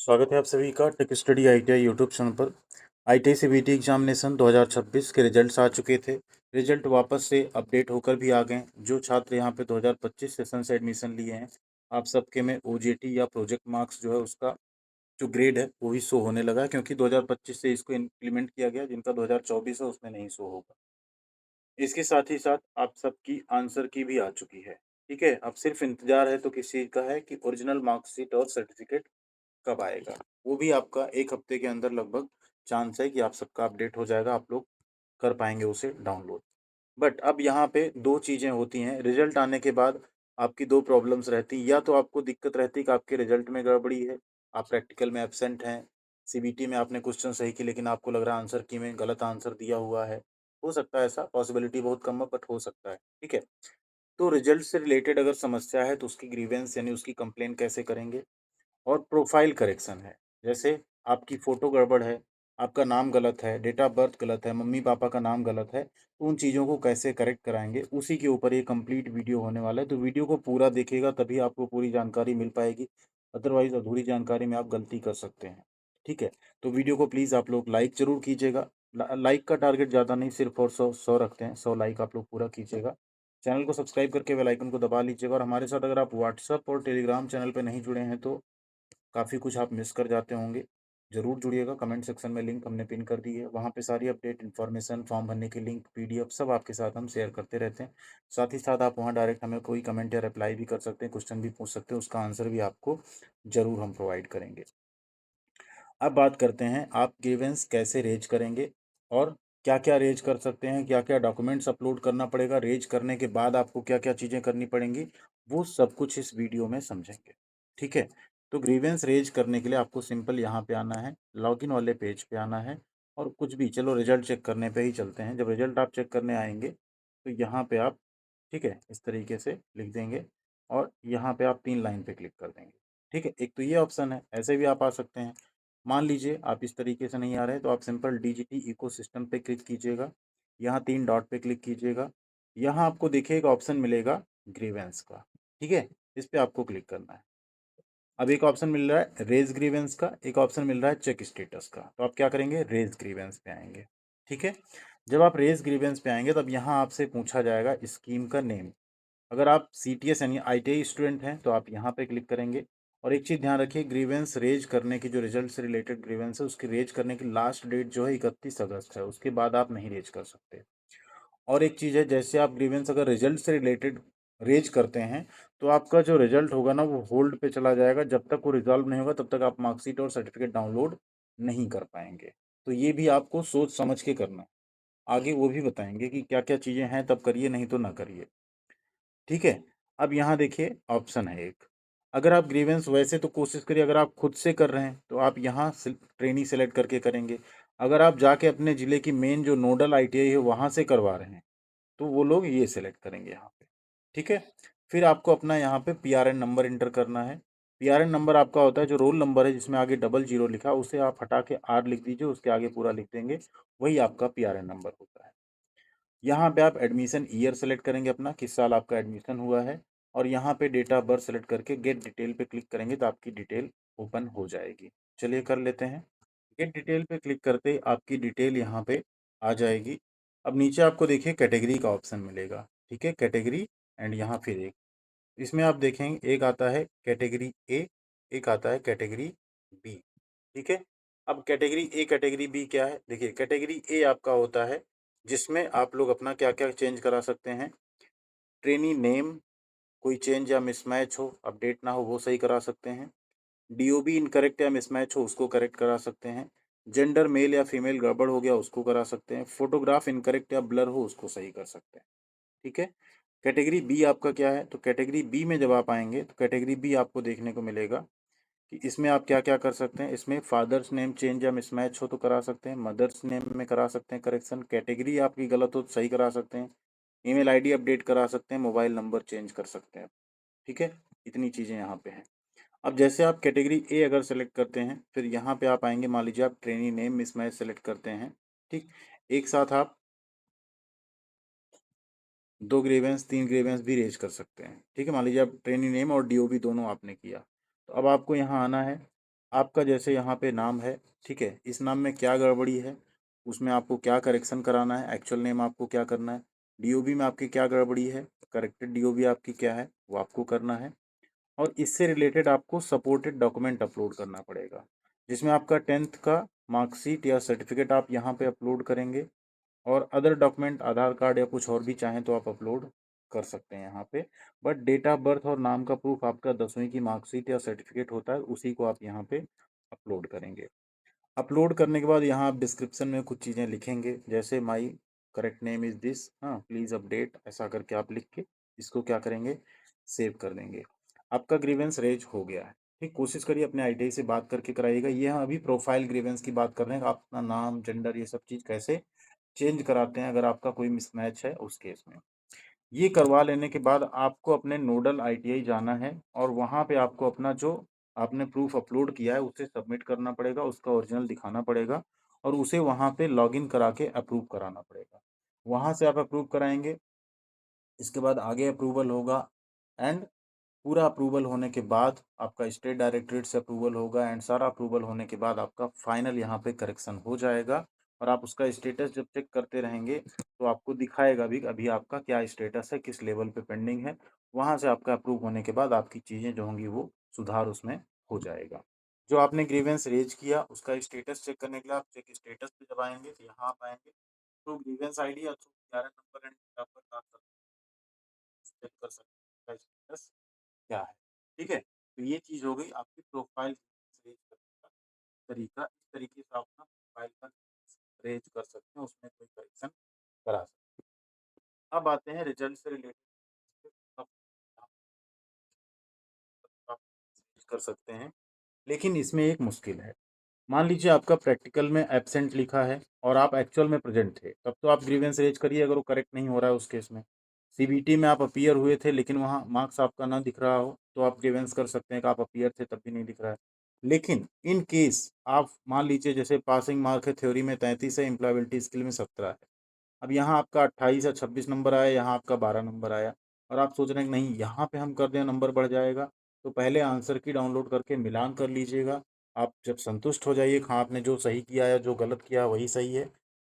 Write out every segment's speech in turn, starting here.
स्वागत है आप सभी का tech study ITI YouTube channel पर। आईटीआई सीबीटी एग्जामिनेशन 2026 के रिजल्ट्स आ चुके थे। रिजल्ट वापस से अपडेट होकर भी आ गए। जो छात्र यहाँ पे 2025 सेशन से एडमिशन लिए हैं, आप सबके में ओजेटी या प्रोजेक्ट मार्क्स जो है उसका जो ग्रेड है वो भी शो होने लगा है, क्योंकि 2025 से इसको इम्प्लीमेंट किया गया। जिनका 2024 है उसमें नहीं शो होगा। इसके साथ ही साथ आप सबकी आंसर की भी आ चुकी है। ठीक है, अब सिर्फ इंतजार है तो किस चीज़ का है कि ओरिजिनल मार्कशीट और सर्टिफिकेट कब आएगा। वो भी आपका 1 हफ्ते के अंदर लगभग चांस है कि आप सबका अपडेट हो जाएगा, आप लोग कर पाएँगे उसे डाउनलोड। बट अब यहाँ पे 2 चीज़ें होती हैं, रिज़ल्ट आने के बाद आपकी 2 प्रॉब्लम्स रहती हैं। या तो आपको दिक्कत रहती है कि आपके रिज़ल्ट में गड़बड़ी है, आप प्रैक्टिकल में एब्सेंट हैं, सीबीटी में आपने क्वेश्चन सही किए लेकिन आपको लग रहा है आंसर की में गलत आंसर दिया हुआ है। हो सकता है ऐसा, पॉसिबिलिटी बहुत कम है बट हो सकता है, ठीक है? तो रिज़ल्ट से रिलेटेड अगर समस्या है तो उसकी ग्रीवेंस यानी उसकी कंप्लेंट कैसे करेंगे? और प्रोफाइल करेक्शन है। जैसे आपकी फ़ोटो गड़बड़ है, आपका नाम गलत है, डेट ऑफ बर्थ गलत है, मम्मी-पापा का नाम गलत है, तो उन चीज़ों को कैसे करेक्ट कराएँगे, उसी के ऊपर ये कंप्लीट वीडियो होने वाला है। तो वीडियो को पूरा देखिएगा तभी आपको पूरी जानकारी मिल पाएगी, अदरवाइज़ अधूरी जानकारी में आप गलती कर सकते हैं। ठीक है? तो वीडियो को प्लीज़ आप लोग लाइक ज़रूर कीजिएगा। लाइक का टारगेट ज़्यादा नहीं, सिर्फ़ और 100 रखते हैं, 100 लाइक आप लोग पूरा कीजिएगा। चैनल को सब्सक्राइब करके बेल आइकन को दबा लीजिएगा और हमारे साथ अगर आप व्हाट्सएप और टेलीग्राम चैनल पे नहीं जुड़े हैं तो काफ़ी कुछ आप मिस कर जाते होंगे। ज़रूर जुड़िएगा, कमेंट सेक्शन में लिंक हमने पिन कर दी है। वहाँ पे सारी अपडेट, इन्फॉर्मेशन, फॉर्म भरने की लिंक, पीडीएफ सब आपके साथ हम शेयर करते रहते हैं। साथ ही साथ आप वहाँ डायरेक्ट हमें कोई कमेंट या रिप्लाई भी कर सकते हैं, क्वेश्चन भी पूछ सकते हैं, उसका आंसर भी आपको ज़रूर हम प्रोवाइड करेंगे। अब बात करते हैं आप ग्रीवेंस कैसे रेज करेंगे और क्या-क्या रेज कर सकते हैं, क्या-क्या डॉक्यूमेंट्स अपलोड करना पड़ेगा, रेज करने के बाद आपको क्या-क्या चीज़ें करनी पड़ेंगी, वो सब कुछ इस वीडियो में समझेंगे। ठीक है? तो ग्रीवेंस रेज करने के लिए आपको सिंपल यहाँ पे आना है, लॉगिन वाले पेज पे आना है और कुछ भी चलो रिजल्ट चेक करने पे ही चलते हैं। जब रिजल्ट आप चेक करने आएँगे, तो यहाँ पे आप ठीक है, इस तरीके से लिख देंगे और यहाँ पे आप 3 लाइन पे क्लिक कर देंगे। ठीक है? एक तो ये ऑप्शन है, ऐसे भी आप आ सकते हैं। मान लीजिए आप इस तरीके से नहीं आ रहे हैं तो आप सिंपल डीजीटी इकोसिस्टम पे क्लिक कीजिएगा। यहाँ 3 डॉट पे क्लिक कीजिएगा। यहाँ आपको देखिए एक ऑप्शन मिलेगा ग्रीवेंस का, ठीक है? इस पे आपको क्लिक करना है। अब एक ऑप्शन मिल रहा है रेज़ ग्रीवेंस का, एक ऑप्शन मिल रहा है चेक स्टेटस का। तो आप क्या करेंगे? रेज़ ग्रीवेंस पे आएँगे, ठीक है? जब आप रेज़ ग्रीवेंस पे आएँगे तब यहाँ आपसे पूछा जाएगा स्कीम का नेम। अगर आप सीटीएस यानी आईटीआई स्टूडेंट हैं तो आप यहाँ पे क्लिक करेंगे। और एक चीज़ ध्यान रखिए, ग्रीवेंस रेज करने की जो रिजल्ट से रिलेटेड ग्रीवेंस है उसकी रेज करने की लास्ट डेट जो है 31 अगस्त है, उसके बाद आप नहीं रेज कर सकते। और एक चीज़ है, जैसे आप ग्रीवेंस अगर रिजल्ट से रिलेटेड रेज करते हैं तो आपका जो रिजल्ट होगा ना वो होल्ड पे चला जाएगा। जब तक वो रिजॉल्व नहीं होगा तब तक आप मार्कशीट और सर्टिफिकेट डाउनलोड नहीं कर पाएंगे। तो ये भी आपको सोच समझ के करना है। आगे वो भी बताएंगे कि क्या क्या चीज़ें हैं, तब करिए नहीं तो ना करिए। ठीक है? अब यहाँ देखिए ऑप्शन है एक। अगर आप ग्रीवेंस वैसे तो कोशिश करिए, अगर आप खुद से कर रहे हैं तो आप यहाँ ट्रेनी सेलेक्ट करके करेंगे। अगर आप जाके अपने ज़िले की मेन जो नोडल आईटीआई है वहाँ से करवा रहे हैं तो वो लोग ये सेलेक्ट करेंगे यहाँ पे। ठीक है? फिर आपको अपना यहाँ पे पीआरएन नंबर इंटर करना है। पीआरएन नंबर आपका होता है जो रोल नंबर है जिसमें आगे 00 लिखा है, उसे आप हटा के आर लिख दीजिए, उसके आगे पूरा लिख देंगे, वही आपका पीआरएन नंबर होता है। यहाँ पे आप एडमिशन ईयर सेलेक्ट करेंगे अपना, किस साल आपका एडमिशन हुआ है और यहाँ पे डेट ऑफ बर्थ सेलेक्ट करके गेट डिटेल पे क्लिक करेंगे तो आपकी डिटेल ओपन हो जाएगी। चलिए कर लेते हैं। गेट डिटेल पे क्लिक करते ही आपकी डिटेल यहाँ पे आ जाएगी। अब नीचे आपको देखिए कैटेगरी का ऑप्शन मिलेगा, ठीक है? कैटेगरी एंड यहाँ फिर एक, इसमें आप देखेंगे एक आता है कैटेगरी ए, एक आता है कैटेगरी बी, ठीक है? अब कैटेगरी ए, कैटेगरी बी क्या है? देखिए कैटेगरी ए आपका होता है जिसमें आप लोग अपना क्या-क्या चेंज करा सकते हैं। ट्रेनी नेम कोई चेंज या मिसमैच हो, अपडेट ना हो वो सही करा सकते हैं। डीओबी इनकरेक्ट या मिसमैच हो उसको करेक्ट करा सकते हैं। जेंडर मेल या फीमेल गड़बड़ हो गया उसको करा सकते हैं। फोटोग्राफ इनकरेक्ट या ब्लर हो उसको सही कर सकते हैं। ठीक है? कैटेगरी बी आपका क्या है? तो कैटेगरी बी में जब आप आएँगे तो कैटेगरी बी आपको देखने को मिलेगा कि इसमें आप क्या-क्या कर सकते हैं। इसमें फादर्स नेम चेंज या मिसमैच हो तो करा सकते हैं, मदर्स नेम में करा सकते हैं करेक्शन, कैटेगरी आपकी गलत हो तो सही करा सकते हैं, ईमेल आईडी अपडेट करा सकते हैं, मोबाइल नंबर चेंज कर सकते हैं। ठीक है? इतनी चीज़ें यहाँ पे हैं। अब जैसे आप कैटेगरी ए अगर सेलेक्ट करते हैं, फिर यहाँ पे आप आएँगे, मान लीजिए आप ट्रेनी नेम मिसमैच सेलेक्ट करते हैं, ठीक? एक साथ आप 2 ग्रीवेंस 3 ग्रीवेंस भी रेज़ कर सकते हैं, ठीक है? मान लीजिए आप ट्रेनी नेम और डीओबी दोनों आपने किया, तो अब आपको यहाँ आना है। आपका जैसे यहाँ पे नाम है, ठीक है, इस नाम में क्या गड़बड़ी है, उसमें आपको क्या करेक्शन कराना है, एक्चुअल नेम आपको क्या करना है, डीओबी में आपकी क्या गड़बड़ी है, करेक्टेड डीओबी आपकी क्या है वो आपको करना है। और इससे रिलेटेड आपको सपोर्टेड डॉक्यूमेंट अपलोड करना पड़ेगा, जिसमें आपका 10th का मार्कशीट या सर्टिफिकेट आप यहाँ पे अपलोड करेंगे, और अदर डॉक्यूमेंट आधार कार्ड या कुछ और भी चाहें तो आप अपलोड कर सकते हैं यहाँ पे। बट डेट ऑफ बर्थ और नाम का प्रूफ आपका 10वीं की मार्कशीट या सर्टिफिकेट होता है, उसी को आप यहाँ पे अपलोड करेंगे। अपलोड करने के बाद यहाँ आप डिस्क्रिप्शन में कुछ चीज़ें लिखेंगे, जैसे my correct name is this, हाँ प्लीज़ अपडेट, ऐसा करके आप लिख के इसको क्या करेंगे, सेव कर देंगे। आपका ग्रीवेंस रेज हो गया है। ठीक, कोशिश करिए अपने आईटीआई से बात करके कराइएगा। ये हम अभी प्रोफाइल ग्रीवेंस की बात कर रहे हैं, आप अपना नाम, जेंडर, ये सब चीज़ कैसे चेंज कराते हैं अगर आपका कोई मिसमैच है उस केस में। ये करवा लेने के बाद आपको अपने नोडल आईटीआई जाना है, और वहाँ पे आपको अपना जो आपने प्रूफ अपलोड किया है उसे सबमिट करना पड़ेगा, उसका ओरिजिनल दिखाना पड़ेगा, और उसे वहाँ पे लॉगिन करा के अप्रूव कराना पड़ेगा। वहाँ से आप अप्रूव कराएंगे, इसके बाद आगे अप्रूवल होगा, एंड पूरा अप्रूवल होने के बाद आपका स्टेट डायरेक्टरेट से अप्रूवल होगा, एंड सारा अप्रूवल होने के बाद आपका फाइनल यहाँ पे करेक्शन हो जाएगा। और आप उसका स्टेटस जब चेक करते रहेंगे तो आपको दिखाएगा भी कि अभी आपका क्या स्टेटस है, किस लेवल पे पेंडिंग है। वहाँ से आपका अप्रूव होने के बाद आपकी चीज़ें जो होंगी वो सुधार उसमें हो जाएगा। जो आपने ग्रीवेंस रेज किया उसका स्टेटस चेक करने के लिए आप चेक स्टेटस पे जब आएंगे तो यहाँ आप आएंगे तो ग्रीवेंस आईडी या तो 11 नंबर एंड आप चेक कर सकते हैं स्टेटस क्या है। ठीक है, तो ये चीज़ हो गई आपकी प्रोफाइल रेज करने का तरीका। इस तरीके से आप अपना प्रोफाइल का रेज कर सकते हैं, उसमें कोई करेक्शन करा सकते हैं। अब आते हैं रिजल्ट से रिलेटेड, आप कर सकते हैं, लेकिन इसमें एक मुश्किल है। मान लीजिए आपका प्रैक्टिकल में एब्सेंट लिखा है और आप एक्चुअल में प्रेजेंट थे, तब तो आप ग्रीवेंस रेज करिए अगर वो करेक्ट नहीं हो रहा है उस केस में। सीबीटी में आप अपीयर हुए थे लेकिन वहाँ मार्क्स आपका ना दिख रहा हो तो आप ग्रीवेंस कर सकते हैं कि आप अपीयर थे तब भी नहीं दिख रहा है। लेकिन इन केस आप मान लीजिए जैसे पासिंग मार्क है थ्योरी में 33 है, एम्प्लॉयबिलिटी स्किल में 17 है, अब यहाँ आपका 28 या 26 नंबर आया, यहाँ आपका 12 नंबर आया, और आप सोच रहे हैं कि नहीं यहाँ पे हम कर दें नंबर बढ़ जाएगा, तो पहले आंसर की डाउनलोड करके मिलान कर लीजिएगा। आप जब संतुष्ट हो जाइए हाँ आपने जो सही किया या जो गलत किया वही सही है,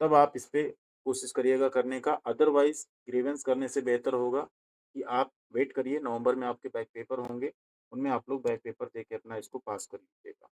तब आप इस पर कोशिश करिएगा करने का। अदरवाइज ग्रीवेंस करने से बेहतर होगा कि आप वेट करिए, नवंबर में आपके बैक पेपर होंगे, उनमें आप लोग बैक पेपर दे के अपना इसको पास कर लीजिएगा।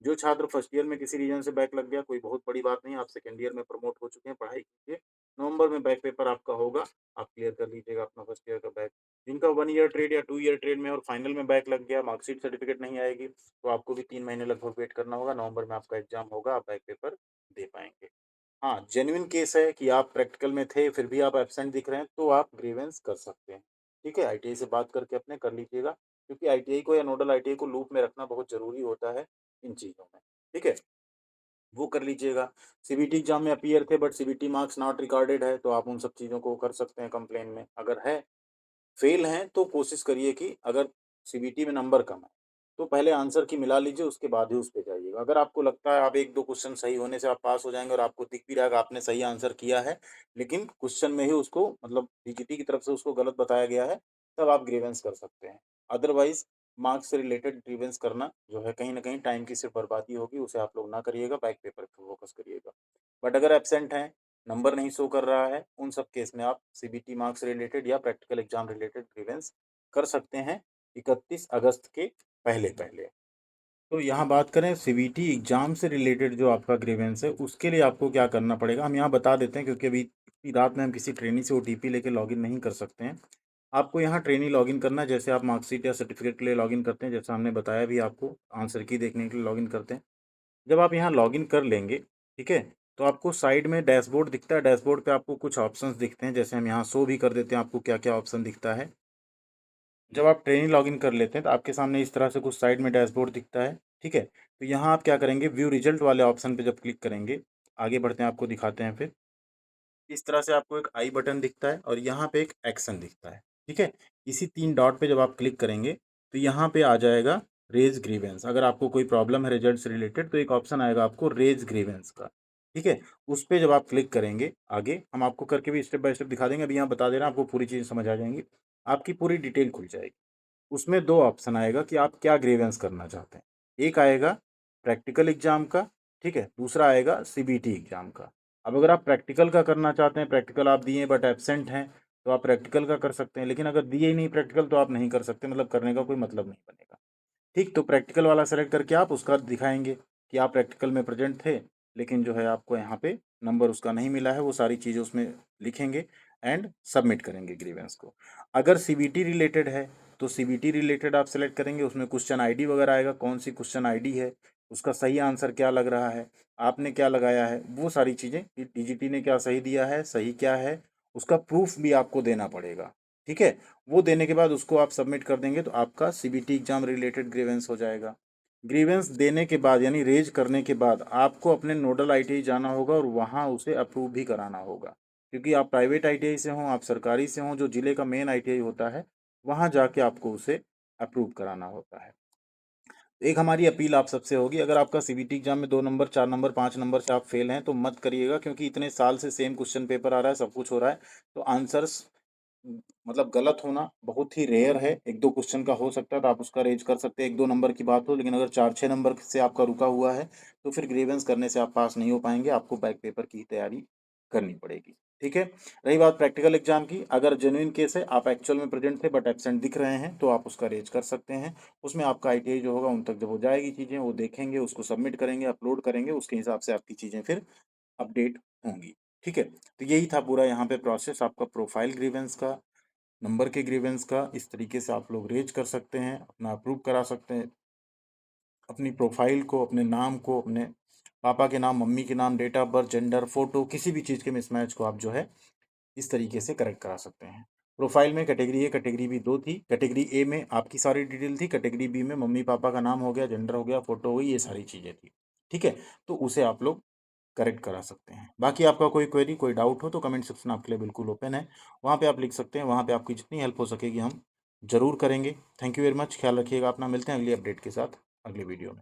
जो छात्र फर्स्ट ईयर में किसी रीजन से बैक लग गया, कोई बहुत बड़ी बात नहीं, आप सेकेंड ईयर में प्रमोट हो चुके हैं, पढ़ाई कीजिए। नवंबर में बैक पेपर आपका होगा, आप क्लियर कर लीजिएगा अपना फर्स्ट ईयर का बैक। जिनका 1 ईयर ट्रेड या 2 ईयर ट्रेड में और फाइनल में बैक लग गया, मार्कशीट सर्टिफिकेट नहीं आएगी, तो आपको भी 3 महीने लगभग वेट करना होगा। नवंबर में आपका एग्जाम होगा, आप बैक पेपर दे पाएंगे। हाँ, जेन्युइन केस है कि आप प्रैक्टिकल में थे फिर भी आप एब्सेंट दिख रहे हैं, तो आप ग्रीवेंस कर सकते हैं। ठीक है, आईटीआई से बात करके अपने कर लीजिएगा, क्योंकि आईटीआई को या नोडल आईटीआई को लूप में रखना बहुत जरूरी होता है इन चीज़ों में। ठीक है, वो कर लीजिएगा। सीबीटी एग्जाम में अपीयर थे but CBT marks not recorded है, तो आप उन सब चीज़ों को कर सकते हैं कंप्लेन में। अगर है फेल हैं तो कोशिश करिए कि अगर सीबीटी में नंबर कम है तो पहले आंसर की मिला लीजिए, उसके बाद ही उस पे जाइएगा। अगर आपको लगता है आप 1-2 क्वेश्चन सही होने से आप पास हो जाएंगे और आपको दिख भी रहा है कि आपने सही आंसर किया है, लेकिन क्वेश्चन में ही उसको मतलब डीजीपी की तरफ से उसको गलत बताया गया है, तब आप ग्रीवेंस कर सकते हैं। अदरवाइज मार्क्स से रिलेटेड ग्रीवेंस करना जो है कहीं ना कहीं टाइम की सिर्फ बर्बादी होगी, उसे आप लोग ना करिएगा, बैक पेपर पर फोकस करिएगा। बट अगर एबसेंट हैं, नंबर नहीं शो कर रहा है, उन सब केस में आप सीबीटी मार्क्स रिलेटेड या प्रैक्टिकल एग्जाम रिलेटेड ग्रीवेंस कर सकते हैं 31 अगस्त के पहले पहले। तो यहाँ बात करें सीबीटी एग्जाम से रिलेटेड जो आपका ग्रीवेंस है उसके लिए आपको क्या करना पड़ेगा, हम यहाँ बता देते हैं, क्योंकि अभी इतनी रात में हम किसी ट्रेनी से ओटीपी लेके लॉगिन नहीं कर सकते हैं। आपको यहाँ ट्रेनी लॉगिन करना है, जैसे आप मार्कशीट या सर्टिफिकेट के लिए लॉगिन करते हैं, जैसा हमने बताया भी आपको, आंसर की देखने के लिए लॉगिन करते हैं। जब आप यहाँ लॉगिन कर लेंगे, ठीक है, तो आपको साइड में डैशबोर्ड दिखता है, डैशबोर्ड पे आपको कुछ ऑप्शंस दिखते हैं, जैसे हम यहाँ शो भी कर देते हैं आपको क्या क्या ऑप्शन दिखता है। जब आप ट्रेनिंग लॉगिन कर लेते हैं तो आपके सामने इस तरह से कुछ साइड में डैशबोर्ड दिखता है। ठीक है, तो यहाँ आप क्या करेंगे, व्यू रिजल्ट वाले ऑप्शन पे जब क्लिक करेंगे, आगे बढ़ते हैं, आपको दिखाते हैं फिर। इस तरह से आपको एक आई बटन दिखता है और यहाँ पे एक एक्शन दिखता है। ठीक है, इसी 3 डॉट पे जब आप क्लिक करेंगे तो यहाँ पे आ जाएगा रेज ग्रीवेंस। अगर आपको कोई प्रॉब्लम है रिजल्ट से रिलेटेड तो एक ऑप्शन आएगा आपको रेज ग्रीवेंस का। ठीक है, उस पे जब आप क्लिक करेंगे, आगे हम आपको करके भी स्टेप बाय स्टेप दिखा देंगे, अभी यहाँ बता दे रहे हैं, आपको पूरी चीज़ समझ आ जाएंगी, आपकी पूरी डिटेल खुल जाएगी। उसमें 2 ऑप्शन आएगा कि आप क्या ग्रीवेंस करना चाहते हैं। एक आएगा प्रैक्टिकल एग्जाम का, ठीक है, दूसरा आएगा सीबीटी एग्जाम का। अब अगर आप प्रैक्टिकल का करना चाहते हैं, प्रैक्टिकल आप दिए बट एब्सेंट हैं, तो आप प्रैक्टिकल का कर सकते हैं, लेकिन अगर दिए ही नहीं प्रैक्टिकल तो आप नहीं कर सकते, मतलब करने का कोई मतलब नहीं बनेगा। ठीक, तो प्रैक्टिकल वाला सेलेक्ट करके आप उसका दिखाएंगे कि आप प्रैक्टिकल में प्रेजेंट थे, लेकिन जो है आपको यहाँ पे नंबर उसका नहीं मिला है, वो सारी चीज़ें उसमें लिखेंगे एंड सबमिट करेंगे ग्रीवेंस को। अगर सीबीटी रिलेटेड है तो सीबीटी रिलेटेड आप सेलेक्ट करेंगे, उसमें क्वेश्चन आईडी वगैरह आएगा, कौन सी क्वेश्चन आईडी है, उसका सही आंसर क्या लग रहा है, आपने क्या लगाया है, वो सारी चीज़ें, डीजीटी ने क्या सही दिया है, सही क्या है, उसका प्रूफ भी आपको देना पड़ेगा। ठीक है, वो देने के बाद उसको आप सबमिट कर देंगे तो आपका सीबीटी एग्जाम रिलेटेड ग्रीवेंस हो जाएगा। ग्रीवेंस देने के बाद यानी रेज करने के बाद आपको अपने नोडल आईटीआई जाना होगा और वहाँ उसे अप्रूव भी कराना होगा, क्योंकि आप प्राइवेट आईटीआई से हों, आप सरकारी से हों, जो जिले का मेन आईटीआई होता है वहाँ जाके आपको उसे अप्रूव कराना होता है। एक हमारी अपील आप सबसे होगी, अगर आपका सीबीटी एग्जाम में 2 नंबर 4 नंबर 5 नंबर से आप फेल हैं तो मत करिएगा, क्योंकि इतने साल से सेम क्वेश्चन पेपर आ रहा है, सब कुछ हो रहा है, तो आंसर्स मतलब गलत होना बहुत ही रेयर है। 1-2 क्वेश्चन का हो सकता है तो आप उसका रेज कर सकते हैं, 1-2 नंबर की बात हो, लेकिन अगर 4-6 नंबर से आपका रुका हुआ है तो फिर ग्रीवेंस करने से आप पास नहीं हो पाएंगे, आपको बैक पेपर की तैयारी करनी पड़ेगी। ठीक है, रही बात प्रैक्टिकल एग्जाम की, अगर जेन्युइन केस है, आप एक्चुअल में प्रेजेंट थे बट एब्सेंट दिख रहे हैं, तो आप उसका रेज कर सकते हैं। उसमें आपका आईटीआई जो होगा उन तक जब हो जाएगी चीज़ें, वो देखेंगे, उसको सबमिट करेंगे, अपलोड करेंगे, उसके हिसाब से आपकी चीज़ें फिर अपडेट होंगी। ठीक है, तो यही था पूरा यहाँ पे प्रोसेस आपका प्रोफाइल ग्रीवेंस का, नंबर के ग्रीवेंस का। इस तरीके से आप लोग रेज कर सकते हैं, अपना अप्रूव करा सकते हैं, अपनी प्रोफाइल को, अपने नाम को, अपने पापा के नाम, मम्मी के नाम, date of birth, gender, photo, किसी भी चीज़ के मिसमैच को आप जो है इस तरीके से करेक्ट करा सकते हैं। प्रोफाइल में कैटेगरी ए कैटेगरी बी 2 थी। कैटेगरी ए में आपकी सारी डिटेल थी, कैटेगरी बी में मम्मी पापा का नाम हो गया, जेंडर हो गया, फोटो हो गई, ये सारी चीज़ें थी। ठीक है, तो उसे आप लोग करेक्ट करा सकते हैं। बाकी आपका कोई क्वेरी, कोई डाउट हो तो कमेंट सेक्शन आपके लिए बिल्कुल ओपन है, वहाँ पे आप लिख सकते हैं, वहाँ पे आपकी जितनी हेल्प हो सकेगी हम ज़रूर करेंगे। थैंक यू वेरी मच, ख्याल रखिएगा अपना, मिलते हैं अगली अपडेट के साथ अगले वीडियो में।